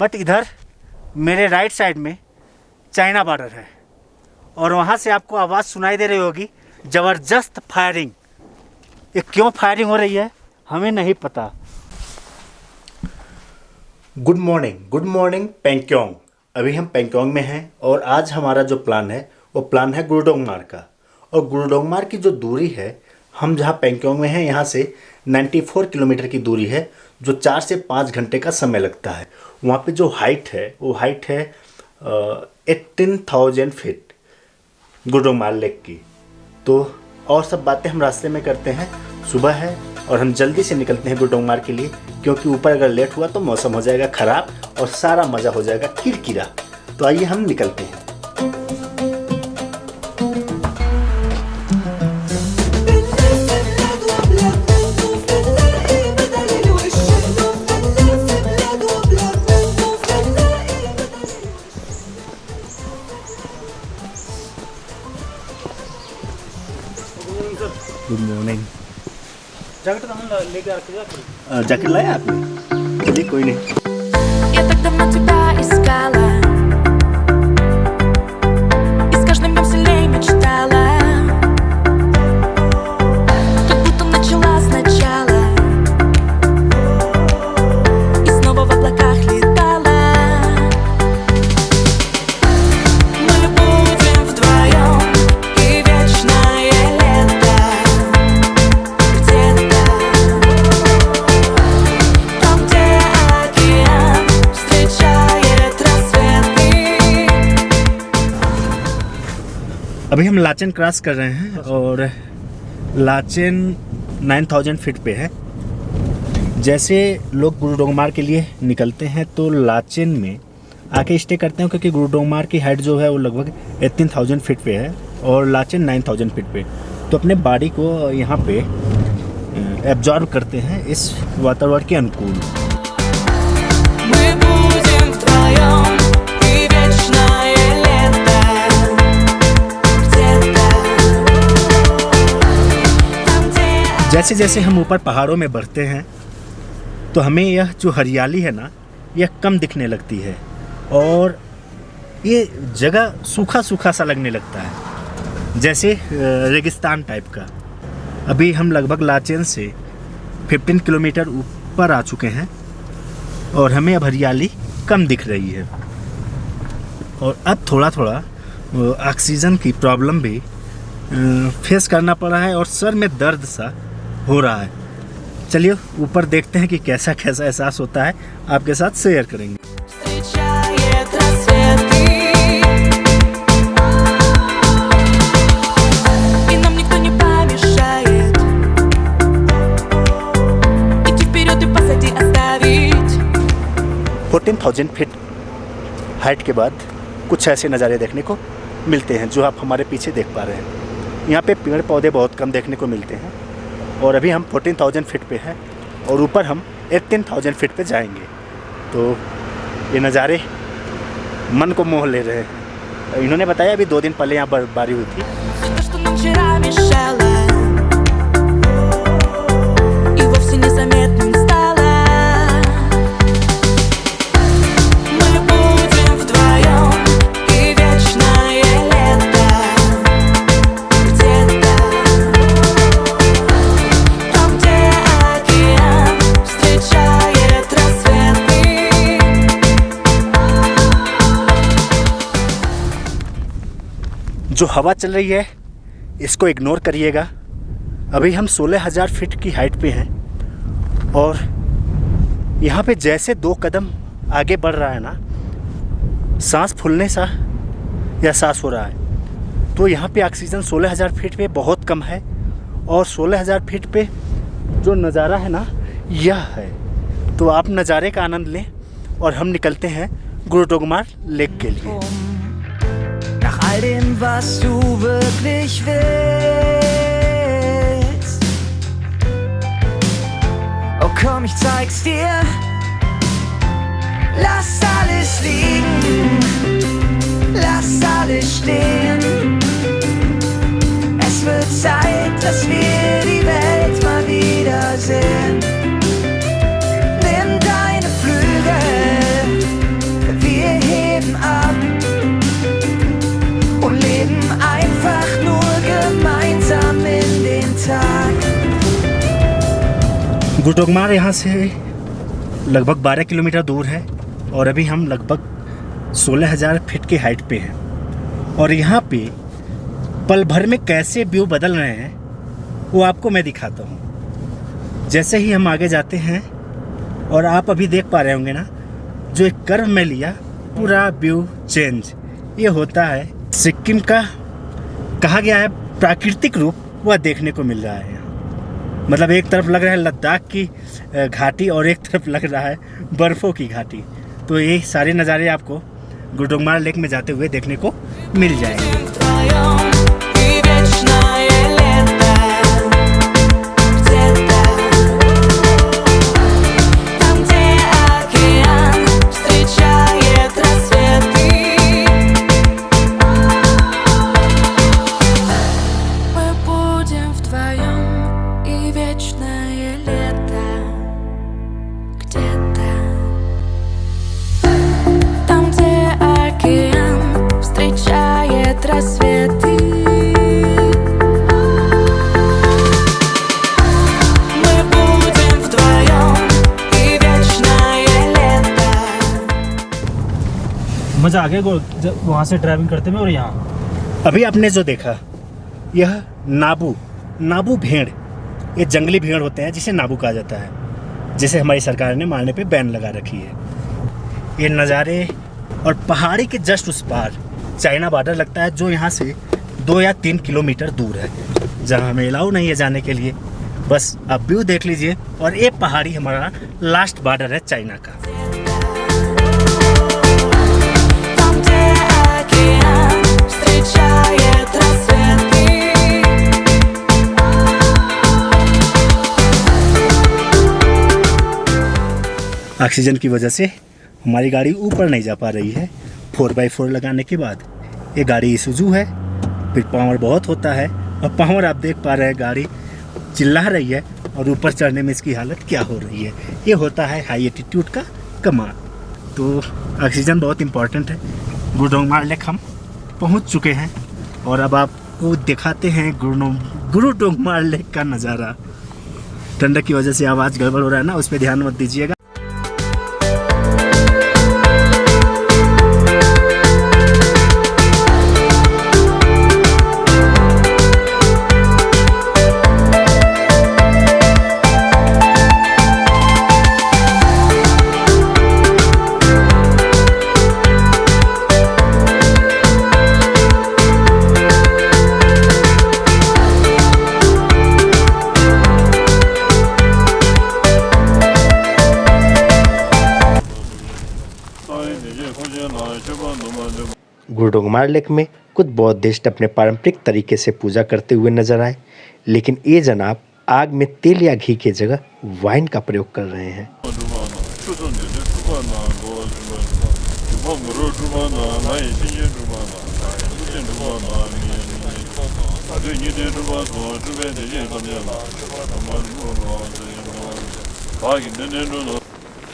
But इधर मेरे right side में चाइना बॉर्डर है और वहाँ से आपको आवाज़ सुनाई दे रही होगी, ज़बरदस्त फायरिंग। ये क्यों फायरिंग हो रही है हमें नहीं पता। Good morning Pangong. अभी हम पैंगयोंग में हैं और आज हमारा जो प्लान है वो प्लान है गुरुडोंगमार का। और गुरुडोंगमार की जो दूरी है, हम जहाँ पैंगयोंग में हैं यहाँ से 94 किलोमीटर की दूरी है, जो 4 से 5 घंटे का समय लगता है। वहाँ पे जो हाइट है वो हाइट है 18,000 फीट गुरुडोंगमार लेक की। तो और सब बातें हम रास्ते में करते हैं। सुबह है और हम जल्दी से निकलते हैं गुरुडोंगमार के लिए, क्योंकि ऊपर अगर लेट हुआ तो मौसम हो जाएगा ख़राब और सारा मज़ा हो जाएगा किरकिरा। तो आइए हम निकलते हैं। Good morning. जैकेट लाया आपने? चलिए कोई नहीं। Я так давно тебя искала, и с каждым днем сильнее мечтала, как будто начала сначала, и снова в облаках летала. Мы будем вдвоем, и вечное лето где-то там, где океан встречает рассветы. अभी हम लाचेन क्रॉस कर रहे हैं और लाचेन 9000 फीट पे है। जैसे लोग गुरुडोंगमार के लिए निकलते हैं तो लाचेन में आके स्टे करते हैं, क्योंकि गुरुडोंगमार की हाइट जो है वो लगभग 18,000 फीट पे है और लाचेन 9000 फीट पे। तो अपने बॉडी को यहाँ पे एब्जॉर्ब करते हैं इस वातावरण के अनुकूल। Мы будем вдвоем, и вечное лето где-то там, где जैसे जैसे हम ऊपर पहाड़ों में बढ़ते हैं तो हमें यह जो हरियाली है ना, यह कम दिखने लगती है और ये जगह सूखा सूखा सा लगने लगता है, जैसे रेगिस्तान टाइप का। अभी हम लगभग लाचेन से 15 किलोमीटर ऊपर आ चुके हैं और हमें अब हरियाली कम दिख रही है और अब थोड़ा थोड़ा ऑक्सीजन की प्रॉब्लम भी फेस करना पड़ रहा है और सर में दर्द सा हो रहा है। चलिए ऊपर देखते हैं कि कैसा कैसा एहसास होता है, आपके साथ शेयर करेंगे। встречает рассветы. И нам никто не помешает идти вперед и позади оставить. 14,000 फीट हाइट के बाद कुछ ऐसे नज़ारे देखने को मिलते हैं जो आप हमारे पीछे देख पा रहे हैं। यहाँ पे पेड़ पौधे बहुत कम देखने को मिलते हैं और अभी हम 14,000 फीट पे हैं और ऊपर हम 18,000 फीट पे जाएंगे। तो ये नज़ारे मन को मोह ले रहे हैं। इन्होंने बताया अभी 2 दिन पहले यहाँ बर्फबारी हुई थी। То, что нам вчера мешало, и вовсе незаметным стало. Мы будем вдвоем, и вечное лето где-то там, где океан встречает рассветы. जो हवा चल रही है इसको इग्नोर करिएगा। अभी हम 16,000 फीट की हाइट पे हैं और यहाँ पे जैसे 2 कदम आगे बढ़ रहा है ना, सांस फूलने सा या सांस हो रहा है। तो यहाँ पे ऑक्सीजन 16,000 फीट पे बहुत कम है और 16,000 फीट पे जो नज़ारा है ना, यह है। तो आप नज़ारे का आनंद लें और हम निकलते हैं गुरुडोंगमार लेक के लिए। Nach all dem, was du wirklich willst. Oh komm, ich zeig's dir. Lass alles liegen, lass alles stehen. Es wird Zeit, dass wir die Welt mal wiedersehen. Nimm deine Flügel गुटोकमार यहाँ से लगभग 12 kilometre दूर है और अभी हम लगभग 16,000 feet की हाइट पे हैं। और यहाँ पे पल भर में कैसे व्यू बदल रहे हैं वो आपको मैं दिखाता हूँ। जैसे ही हम आगे जाते हैं और आप अभी देख पा रहे होंगे ना, जो एक कर्व में लिया पूरा व्यू चेंज। ये होता है सिक्किम का, कहा गया है प्राकृतिक रूप, वह देखने को मिल रहा है। मतलब एक तरफ लग रहा है लद्दाख की घाटी और एक तरफ लग रहा है बर्फ़ों की घाटी। तो ये सारे नज़ारे आपको गुटोकमार लेक में जाते हुए देखने को मिल जाएंगे। Вдвоем и вечное лето где-то там, где океан встречает рассветы. Мы будем вдвоем и вечное лето где-то там, где океан встречает рассветы. Мы будем вдвоем и вечное лето. मज़ा आ गया जब वहाँ से ड्राइविंग करते में और यहाँ। अभी आपने जो देखा यह नाबू भेड़, ये जंगली भेड़ होते हैं जिसे नाबू कहा जाता है, जिसे हमारी सरकार ने मारने पे बैन लगा रखी है। ये नज़ारे और पहाड़ी के जस्ट उस पार चाइना बॉर्डर लगता है, जो यहाँ से 2 या 3 किलोमीटर दूर है, जहाँ हमें अलाउ नहीं है जाने के लिए। बस आप व्यू देख लीजिए और ये पहाड़ी हमारा लास्ट बॉर्डर है चाइना का। Там, где океан встречает рассветы. ऑक्सीजन की वजह से हमारी गाड़ी ऊपर नहीं जा पा रही है। 4x4 लगाने के बाद ये गाड़ी ईसुजू है, फिर पावर बहुत होता है और पावर आप देख पा रहे हैं गाड़ी चिल्ला रही है और ऊपर चढ़ने में इसकी हालत क्या हो रही है। ये होता है हाई एटीट्यूड का कमाल। तो ऑक्सीजन बहुत इम्पॉर्टेंट है। गुटोकमार लेक हम पहुंच चुके हैं और अब आपको दिखाते हैं गुटोकमार लेक का नज़ारा। ठंडक की वजह से आवाज़ गड़बड़ हो रहा है ना, उस पर ध्यान मत दीजिएगा। गुटोकमार लेक में कुछ बौद्धिस्ट अपने पारंपरिक तरीके से पूजा करते हुए नजर आए, लेकिन ये जनाब आग में तेल या घी की जगह वाइन का प्रयोग कर रहे हैं।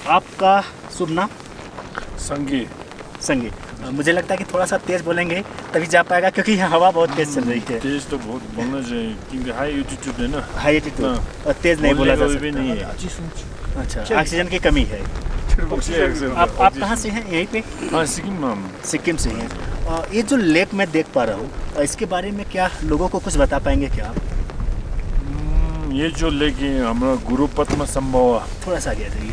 आपका शुभ नाम? संगी संगी। मुझे लगता है कि थोड़ा सा तेज बोलेंगे तभी जा पाएगा, क्योंकि यहाँ हवा बहुत तेज चल रही है। तेज तो बहुत बोलना चाहिए क्योंकि हाई एल्टीट्यूड है ना। हाई एटीट्यूड और तेज नहीं बोला जा सकता। नहीं है। अच्छा, ऑक्सीजन की कमी है। आप कहाँ से हैं? यहीं पे? हाँ, सिक्किम से हैं। ये जो लेक मैं देख पा रहा हूँ, इसके बारे में क्या लोगों को कुछ बता पाएंगे क्या आप? ये जो लेक है हमारा गुरु पद्म संभव, थोड़ा सा आगे रहिए।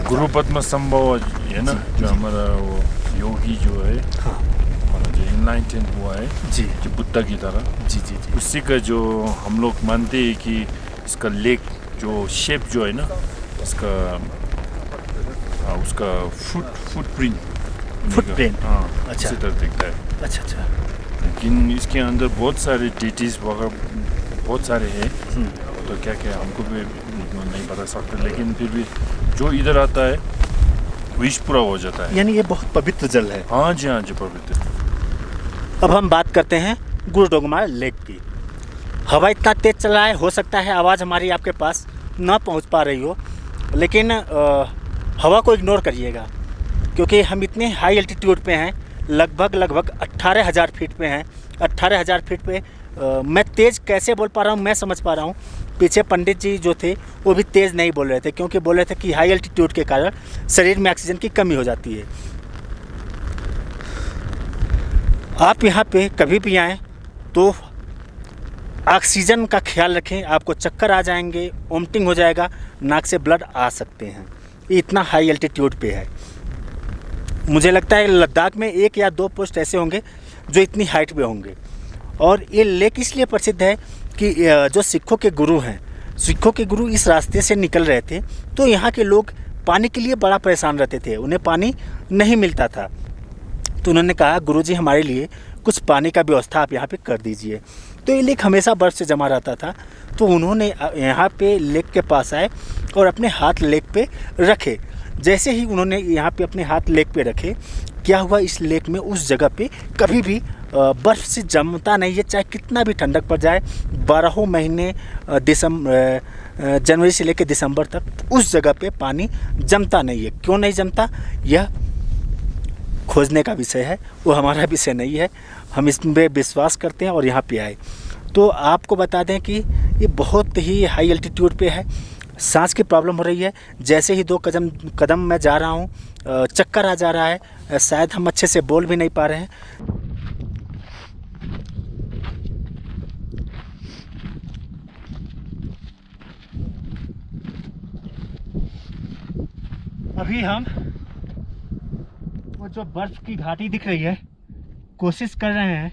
गुरु पद्म संभव है ना, जो हमारा वो योगी जो है, हाँ, हमारा जो इनलाइटेंड हुआ है जी, जो बुद्धा की तरह, जी जी जी, उसी का जो हम लोग मानते हैं कि इसका लेक जो शेप जो है ना, इसका उसका फुटप्रिंट, हाँ, अच्छा, इसी तरह दिखता है। अच्छा अच्छा। लेकिन इसके अंदर बहुत सारे डेटीज वगैरह बहुत सारे हैं, तो क्या क्या हमको भी नहीं बता सकते, लेकिन फिर भी जो इधर आता है विश पूरा हो जाता है। यानी ये बहुत पवित्र जल है। हाँ जी, हाँ जी, पवित्र। अब हम बात करते हैं गुटोकमार लेक की। हवा इतना तेज चल रहा है, हो सकता है आवाज़ हमारी आपके पास ना पहुंच पा रही हो, लेकिन हवा को इग्नोर करिएगा, क्योंकि हम इतने हाई एल्टीट्यूड पे हैं, लगभग 18,000 फीट पे हैं। 18,000 फीट पे मैं तेज़ कैसे बोल पा रहा हूँ, मैं समझ पा रहा हूँ पीछे पंडित जी जो थे वो भी तेज़ नहीं बोल रहे थे, क्योंकि बोल रहे थे कि हाई एल्टीट्यूड के कारण शरीर में ऑक्सीजन की कमी हो जाती है। आप यहाँ पे कभी भी आएँ तो ऑक्सीजन का ख्याल रखें, आपको चक्कर आ जाएंगे, वोमिटिंग हो जाएगा, नाक से ब्लड आ सकते हैं। ये इतना हाई एल्टीट्यूड पे है। मुझे लगता है लद्दाख में 1 या 2 पोस्ट ऐसे होंगे जो इतनी हाइट पे होंगे। और ये लेक इसलिए प्रसिद्ध है कि जो सिखों के गुरु हैं, सिखों के गुरु इस रास्ते से निकल रहे थे, तो यहाँ के लोग पानी के लिए बड़ा परेशान रहते थे, उन्हें पानी नहीं मिलता था। तो उन्होंने कहा, गुरुजी हमारे लिए कुछ पानी का व्यवस्था आप यहाँ पे कर दीजिए। तो ये लेक हमेशा बर्फ़ से जमा रहता था, तो उन्होंने यहाँ पे लेक के पास आए और अपने हाथ लेक पे रखे। जैसे ही उन्होंने यहाँ पे अपने हाथ लेक पे रखे, क्या हुआ, इस लेक में उस जगह पे कभी भी बर्फ़ से जमता नहीं है, चाहे कितना भी ठंडक पड़ जाए। 12 महीने जनवरी से लेकर दिसंबर तक उस जगह पे पानी जमता नहीं है। क्यों नहीं जमता, यह खोजने का विषय है, वो हमारा विषय नहीं है। हम इसमें विश्वास करते हैं और यहाँ पे आए। तो आपको बता दें कि ये बहुत ही हाई एल्टीट्यूड पे है, सांस की प्रॉब्लम हो रही है। जैसे ही 2 कदम मैं जा रहा हूँ, चक्कर आ जा रहा है, शायद हम अच्छे से बोल भी नहीं पा रहे हैं। अभी हम वो जो बर्फ़ की घाटी दिख रही है, कोशिश कर रहे हैं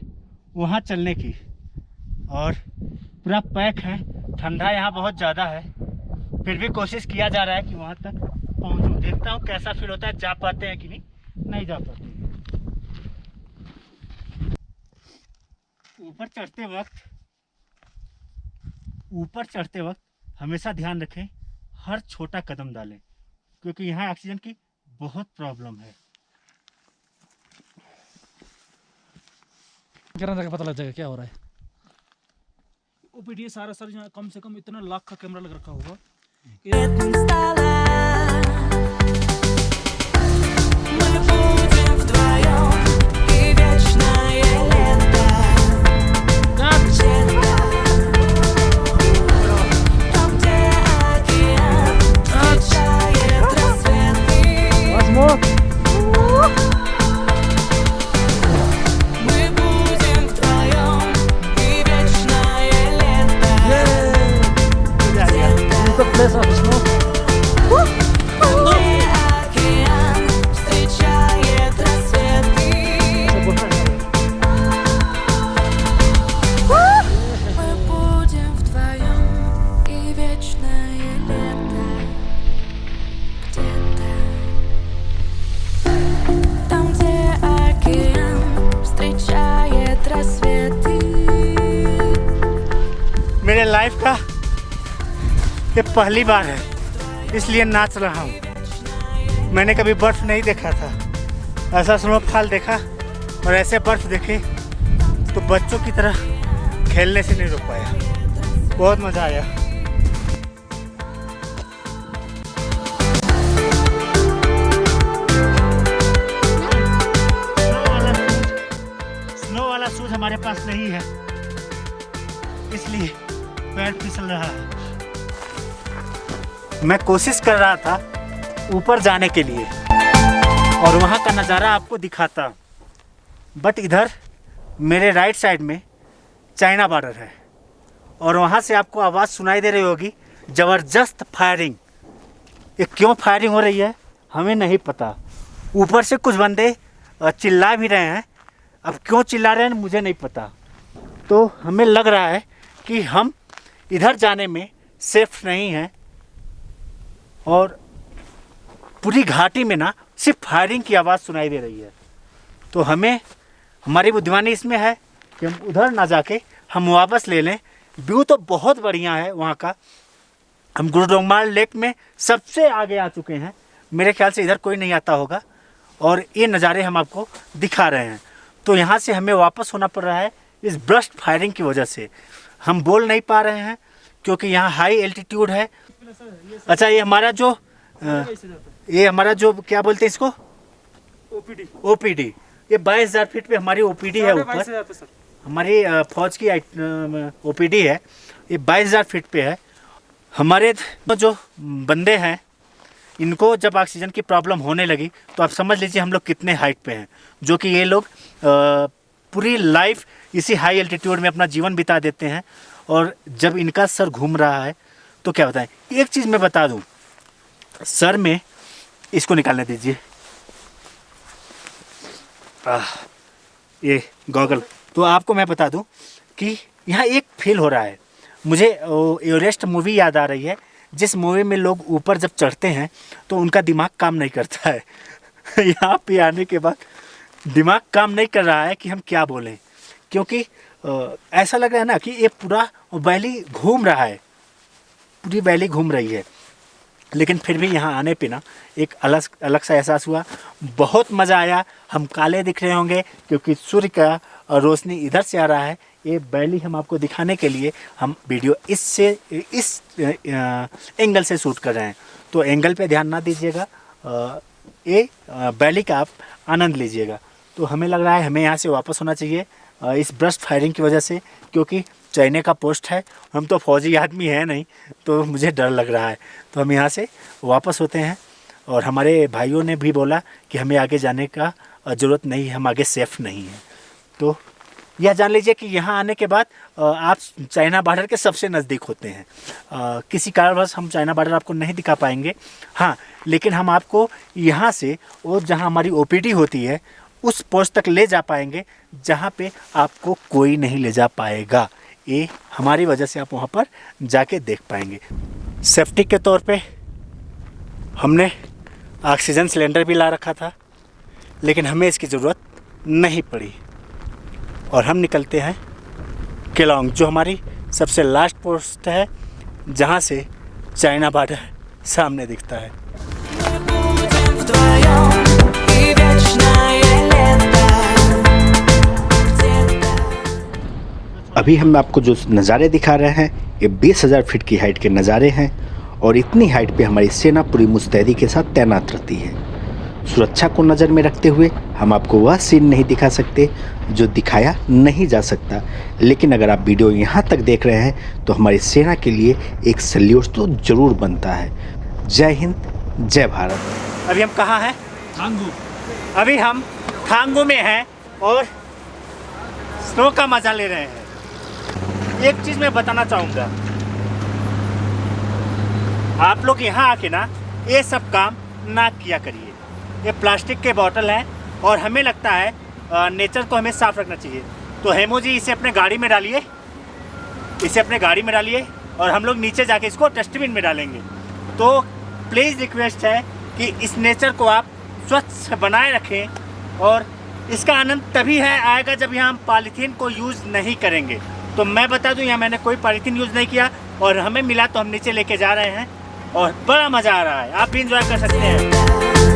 वहाँ चलने की, और पूरा पैक है, ठंडा यहाँ बहुत ज़्यादा है, फिर भी कोशिश किया जा रहा है कि वहाँ तक पहुँचूँ। देखता हूँ कैसा फील होता है, जा पाते हैं कि नहीं जा पाते। ऊपर चढ़ते वक्त हमेशा ध्यान रखें, हर छोटा कदम डालें, क्योंकि यहाँ ऑक्सीजन की बहुत प्रॉब्लम है। गिरने का पता लग जाएगा क्या हो रहा है। ओपीडी सारा सर यहाँ कम से कम इतना लाख का कैमरा लग रखा होगा। Стала. Мы будем вдвоем, и вечное лето где-то там, где океан встречает рассветы. Мы будем вдвоем, и вечное лето где-то. Океан встречает рассветы. Мы будем вдвоем, и вечное лето где-то там, где океан встречает рассветы. मेरे लाइफ का ये पहली बार है, इसलिए नाच रहा हूँ। मैंने कभी बर्फ़ नहीं देखा था, ऐसा स्नोफॉल देखा और ऐसे बर्फ़ देखे तो बच्चों की तरह खेलने से नहीं रुक पाया। बहुत मज़ा आया। स्नो वाला शूज हमारे पास नहीं है, इसलिए पैर फिसल रहा है। मैं कोशिश कर रहा था ऊपर जाने के लिए और वहाँ का नज़ारा आपको दिखाता, बट इधर मेरे राइट साइड में चाइना बॉर्डर है और वहाँ से आपको आवाज़ सुनाई दे रही होगी, ज़बरदस्त फायरिंग। ये क्यों फायरिंग हो रही है हमें नहीं पता। ऊपर से कुछ बंदे चिल्ला भी रहे हैं, अब क्यों चिल्ला रहे हैं मुझे नहीं पता। तो हमें लग रहा है कि हम इधर जाने में सेफ नहीं हैं और पूरी घाटी में ना सिर्फ फायरिंग की आवाज़ सुनाई दे रही है। तो हमें, हमारी बुद्धिमानी इसमें है कि हम उधर ना जाके हम वापस ले लें। व्यू तो बहुत बढ़िया है वहाँ का। हम गुरुडोंगमाल लेक में सबसे आगे आ चुके हैं, मेरे ख्याल से इधर कोई नहीं आता होगा और ये नज़ारे हम आपको दिखा रहे हैं। तो यहाँ से हमें वापस होना पड़ रहा है इस ब्रस्ट फायरिंग की वजह से। हम बोल नहीं पा रहे हैं क्योंकि यहाँ हाई एल्टीट्यूड है। अच्छा, ये हमारा जो क्या बोलते हैं इसको, ओपीडी, ये 22,000 फीट पे हमारी ओपीडी है। ऊपर हमारी फौज की ओपीडी है, ये 22,000 फीट पे है हमारे जो बंदे हैं इनको जब ऑक्सीजन की प्रॉब्लम होने लगी तो आप समझ लीजिए हम लोग कितने हाइट पे हैं, जो कि ये लोग पूरी लाइफ इसी हाई एल्टीट्यूड में अपना जीवन बिता देते हैं। और जब इनका सर घूम रहा है तो क्या बताएं। एक चीज़ मैं बता दूं, सर में इसको निकालने दीजिए, ये गॉगल। तो आपको मैं बता दूं कि यहाँ एक फील हो रहा है, मुझे एवरेस्ट मूवी याद आ रही है, जिस मूवी में लोग ऊपर जब चढ़ते हैं तो उनका दिमाग काम नहीं करता है। यहाँ पे आने के बाद दिमाग काम नहीं कर रहा है कि हम क्या बोलें, क्योंकि ऐसा लग रहा है ना कि ये पूरा वैली घूम रहा है, पूरी वैली घूम रही है। लेकिन फिर भी यहाँ आने पे ना एक अलग सा एहसास हुआ, बहुत मज़ा आया। हम काले दिख रहे होंगे क्योंकि सूर्य का रोशनी इधर से आ रहा है। ये वैली हम आपको दिखाने के लिए हम वीडियो इस एंगल से शूट कर रहे हैं, तो एंगल पे ध्यान ना दीजिएगा, ये वैली का आप आनंद लीजिएगा। तो हमें लग रहा है हमें यहाँ से वापस होना चाहिए इस ब्रस्ट फायरिंग की वजह से, क्योंकि चाइना का पोस्ट है, हम तो फौजी आदमी है नहीं, तो मुझे डर लग रहा है। तो हम यहाँ से वापस होते हैं। और हमारे भाइयों ने भी बोला कि हमें आगे जाने का ज़रूरत नहीं है, हम आगे सेफ़ नहीं हैं। तो यह जान लीजिए कि यहाँ आने के बाद आप चाइना बॉर्डर के सबसे नज़दीक होते हैं। किसी कारणवश हम चाइना बॉर्डर आपको नहीं दिखा पाएंगे, हाँ, लेकिन हम आपको यहाँ से और जहाँ हमारी ओपीडी होती है उस पोस्ट तक ले जा पाएंगे जहाँ पे आपको कोई नहीं ले जा पाएगा। ये हमारी वजह से आप वहाँ पर जाके देख पाएंगे। सेफ्टी के तौर पे हमने ऑक्सीजन सिलेंडर भी ला रखा था, लेकिन हमें इसकी ज़रूरत नहीं पड़ी। और हम निकलते हैं केलोंग, जो हमारी सबसे लास्ट पोस्ट है, जहाँ से चाइना बॉर्डर सामने दिखता है। Будем вдвоем и вечное лето где-то. अभी हम आपको जो नज़ारे दिखा रहे हैं ये 20,000 फीट की हाइट के नज़ारे हैं, और इतनी हाइट पे हमारी सेना पूरी मुस्तैदी के साथ तैनात रहती है। सुरक्षा को नज़र में रखते हुए हम आपको वह सीन नहीं दिखा सकते जो दिखाया नहीं जा सकता, लेकिन अगर आप वीडियो यहाँ तक देख रहे हैं तो हमारी सेना के लिए एक सल्यूट तो ज़रूर बनता है। जय हिंद, जय भारत। अभी हम कहाँ हैं? थांगू। अभी हम थांगू में हैं और स्नो का मज़ा ले रहे हैं। एक चीज़ मैं बताना चाहूँगा, आप लोग यहाँ आके ना ये सब काम ना किया करिए। ये प्लास्टिक के बोतल हैं और हमें लगता है नेचर को हमें साफ रखना चाहिए। तो हेमो जी इसे अपने गाड़ी में डालिए, इसे अपने गाड़ी में डालिए और हम लोग नीचे जाके इसको डस्टबिन में डालेंगे। तो प्लीज़ रिक्वेस्ट है कि इस नेचर को आप स्वच्छ बनाए रखें, और इसका आनंद तभी है आएगा जब यहाँ हम पॉलीथीन को यूज़ नहीं करेंगे। तो मैं बता दूँ, यहाँ मैंने कोई पॉलीथीन यूज़ नहीं किया और हमें मिला तो हम नीचे लेके जा रहे हैं और बड़ा मज़ा आ रहा है। आप भी इंजॉय कर सकते हैं।